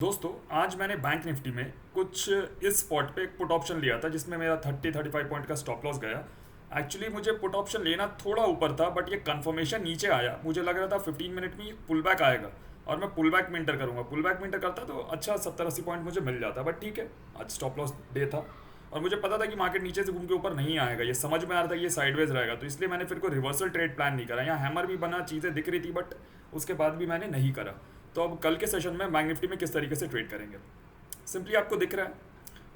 दोस्तों, आज मैंने बैंक निफ्टी में कुछ इस स्पॉट पे एक पुट ऑप्शन लिया था जिसमें मेरा 30-35 पॉइंट का स्टॉप लॉस गया। एक्चुअली मुझे पुट ऑप्शन लेना थोड़ा ऊपर था, बट ये कंफर्मेशन नीचे आया। मुझे लग रहा था 15 मिनट में ये पुल बैक आएगा और मैं पुल बैक में इंटर करूंगा। पुल बैक में इंटर करता तो अच्छा 70-80 पॉइंट मुझे मिल जाता, बट ठीक है, आज स्टॉप लॉस डे था और मुझे पता था कि मार्केट नीचे से घूम के ऊपर नहीं आएगा। ये समझ में आ रहा था कि ये साइडवेज रहेगा, तो इसलिए मैंने फिर कोई रिवर्सल ट्रेड प्लान नहीं करा। यहाँ हैमर भी बना, चीज़ें दिख रही थी, बट उसके बाद भी मैंने नहीं करा। तो अब कल के सेशन में बैंक निफ्टी में किस तरीके से ट्रेड करेंगे, सिंपली आपको दिख रहा है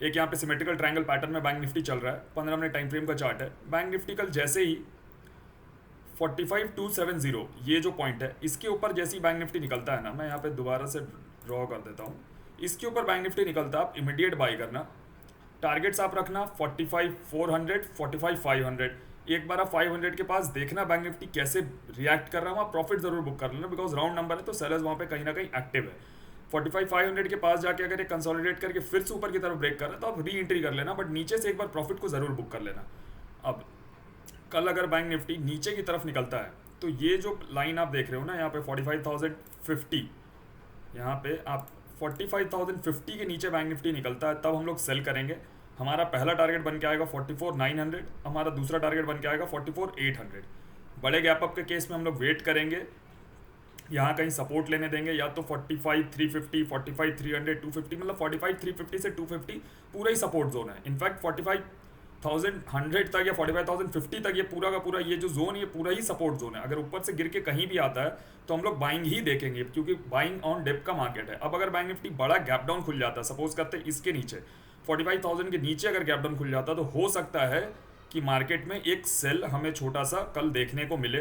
एक यहाँ पे सिमेट्रिकल ट्रायंगल पैटर्न में बैंक निफ्टी चल रहा है। 15 मिनट टाइम फ्रेम का चार्ट है। बैंक निफ्टी कल जैसे ही 45270 ये जो पॉइंट है, इसके ऊपर जैसे ही बैंक निफ्टी निकलता है ना, मैं यहाँ पे दोबारा से ड्रॉ कर देता हूँ। इसके ऊपर बैंक निफ्टी निकलता है, आप इमीडिएट बाई करना। टारगेट्स आप रखना 45,400, 45,500। एक बार आप 500 के पास देखना बैंक निफ्टी कैसे रिएक्ट कर रहा है, आप प्रॉफिट जरूर बुक कर लेना, बिकॉज राउंड नंबर है तो सेलर्स वहाँ पे कहीं ना कहीं एक्टिव है। 45,500 के पास जाके अगर ये कंसोलिडेट करके फिर से ऊपर की तरफ ब्रेक कर रहा है तो आप री एंट्री कर लेना, बट नीचे से एक बार प्रॉफिट को जरूर बुक कर लेना। अब कल अगर बैंक निफ्टी नीचे की तरफ निकलता है तो ये जो लाइन आप देख रहे हो ना यहाँ पे 45,050, यहाँ पे आप 45,050 के नीचे बैंक निफ्टी निकलता है तब हम लोग सेल करेंगे। हमारा पहला टारगेट बन के आएगा 44,900, हमारा दूसरा टारगेट बन के आएगा 44,800। बड़े गैप अप के केस में हम लोग वेट करेंगे, यहाँ कहीं सपोर्ट लेने देंगे, या तो 45,350, 45,300, 250, मतलब 45,350 से 250 पूरा ही सपोर्ट जोन है। इनफैक्ट 45,100 तक या 45,050 तक ये पूरा का पूरा ये जो जोन, ये पूरा ही सपोर्ट जोन है। अगर ऊपर से गिर के कहीं भी आता है तो हम लोग बाइंग ही देखेंगे, क्योंकि बाइंग ऑन डिप का मार्केट है। अब अगर बैंक निफ्टी बड़ा गैप डाउन खुल जाता है, सपोज करते हैं इसके नीचे 45,000 के नीचे अगर गैप डाउन खुल जाता तो हो सकता है कि मार्केट में एक सेल हमें छोटा सा कल देखने को मिले,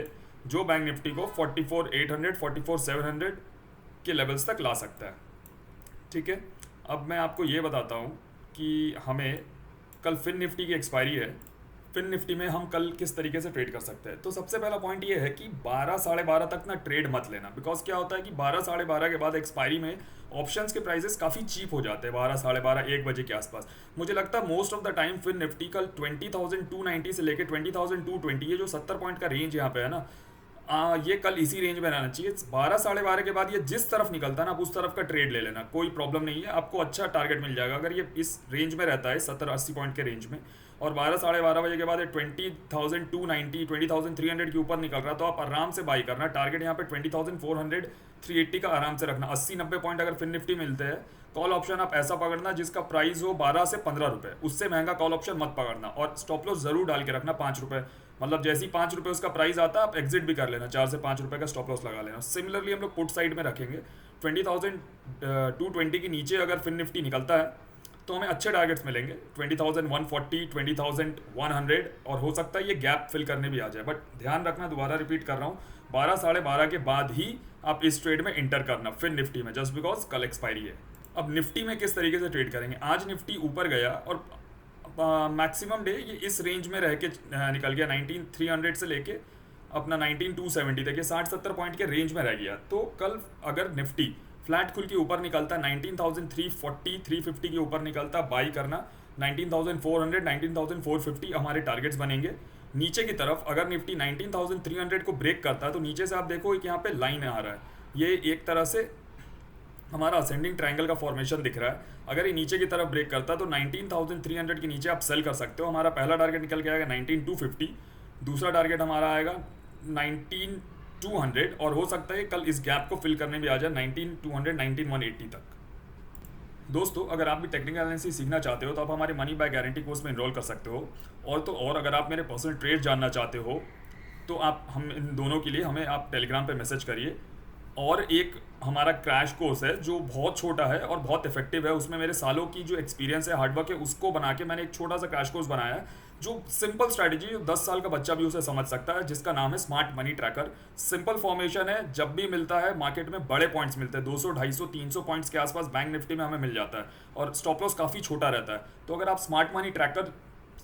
जो बैंक निफ्टी को 44,800, 44,700 के लेवल्स तक ला सकता है। ठीक है, अब मैं आपको ये बताता हूँ कि हमें कल फिन निफ्टी की एक्सपायरी है। फिन निफ्टी में हम कल किस तरीके से ट्रेड कर सकते हैं। तो सबसे पहला पॉइंट ये है कि 12 साढ़े 12 तक ना ट्रेड मत लेना, बिकॉज क्या होता है कि 12 साढ़े 12 के बाद एक्सपायरी में ऑप्शंस के प्राइसेस काफ़ी चीप हो जाते हैं 12 साढ़े 12 1 बजे के आसपास। मुझे लगता है most of the time Fin Nifty कल 20,290 से लेकर 20,220, ये जो 70 पॉइंट का रेंज यहाँ पे है ना, ये कल इसी रेंज में रहना चाहिए। 12 साढ़े 12 के बाद ये जिस तरफ निकलता है ना, आप उस तरफ का ट्रेड ले लेना, कोई प्रॉब्लम नहीं है, आपको अच्छा टारगेट मिल जाएगा अगर ये इस रेंज में रहता है 70-80 पॉइंट के रेंज में। और 12 साढ़े 12 बजे के बाद ये 20,290, 20,300 के ऊपर निकल रहा, तो आप आराम से बाई करना। टारगेट यहाँ पे 20,400, 380 का आराम से रखना। 80-90 पॉइंट अगर फिन निफ्टी मिलते हैं, कॉल ऑप्शन आप ऐसा पकड़ना जिसका प्राइस हो 12 से 15 रुपये, उससे महंगा कॉल ऑप्शन मत पकड़ना। और स्टॉप लॉस जरूर डाल के रखना 5 रुपये, मतलब जैसे ही 5 रुपये उसका प्राइस आता है आप एग्जिट भी कर लेना, 4 से 5 रुपये का स्टॉप लॉस लगा लेना। सिमिलरली हम लोग पुट साइड में रखेंगे 20,220 के नीचे अगर फिन निफ्टी निकलता है तो हमें अच्छे टारगेट्स मिलेंगे 20,140, 20,100, और हो सकता है ये गैप फिल करने भी आ जाए। बट ध्यान रखना, दोबारा रिपीट कर रहा हूँ, 12 साढ़े 12 के बाद ही आप इस ट्रेड में इंटर करना फिन निफ्टी में, जस्ट बिकॉज कल एक्सपायरी है। अब निफ्टी में किस तरीके से ट्रेड करेंगे। आज निफ्टी ऊपर गया और मैक्सिमम डे ये इस रेंज में रह के निकल गया, 19,300 से लेके अपना 19,270 तक, ये 60-70 पॉइंट के रेंज में रह गया। तो कल अगर निफ्टी फ्लैट खुल के ऊपर निकलता, 19,340, 350 के ऊपर निकलता, बाई करना। 19,400, 19,450 हमारे टारगेट्स बनेंगे। नीचे की तरफ अगर निफ्टी 19,300 को ब्रेक करता है तो नीचे से आप देखो कि यहाँ पे लाइन आ रहा है, ये एक तरह से हमारा असेंडिंग ट्रायंगल का फॉर्मेशन दिख रहा है। अगर ये नीचे की तरफ ब्रेक करता है तो 19,300 के नीचे आप सेल कर सकते हो। हमारा पहला टारगेट निकल के आएगा 19,250, दूसरा टारगेट हमारा आएगा 19,200, और हो सकता है कल इस गैप को फिल करने भी आ जाए 19,200, 19,180 तक। दोस्तों, अगर आप भी टेक्निकल एनालिसिस सीखना चाहते हो तो आप हमारे मनी बैक गारंटी कोर्स में इनरोल कर सकते हो। और तो और अगर आप मेरे पर्सनल ट्रेड जानना चाहते हो तो आप हम इन दोनों के लिए हमें आप टेलीग्राम पे मैसेज करिए। और एक हमारा क्रैश कोर्स है जो बहुत छोटा है और बहुत इफेक्टिव है, उसमें मेरे सालों की जो एक्सपीरियंस है, हार्डवर्क है, उसको बना के मैंने एक छोटा सा क्रैश कोर्स बनाया है, जो सिंपल स्ट्रैटेजी, जो 10 साल का बच्चा भी उसे समझ सकता है, जिसका नाम है smart money tracker. Simple formation है, जब भी मिलता है मार्केट में बड़े पॉइंट्स मिलते हैं, 200, 250, 300 पॉइंट्स के आसपास बैंक निफ्टी में हमें मिल जाता है, और स्टॉप लॉस काफ़ी छोटा रहता है। तो अगर आप स्मार्ट मनी ट्रैकर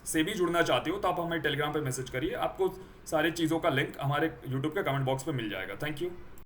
से भी जुड़ना चाहते हो तो आप हमें टेलीग्राम पर मैसेज करिए, आपको सारी चीज़ों का लिंक हमारे यूट्यूब के कमेंट बॉक्स में मिल जाएगा। Thank you.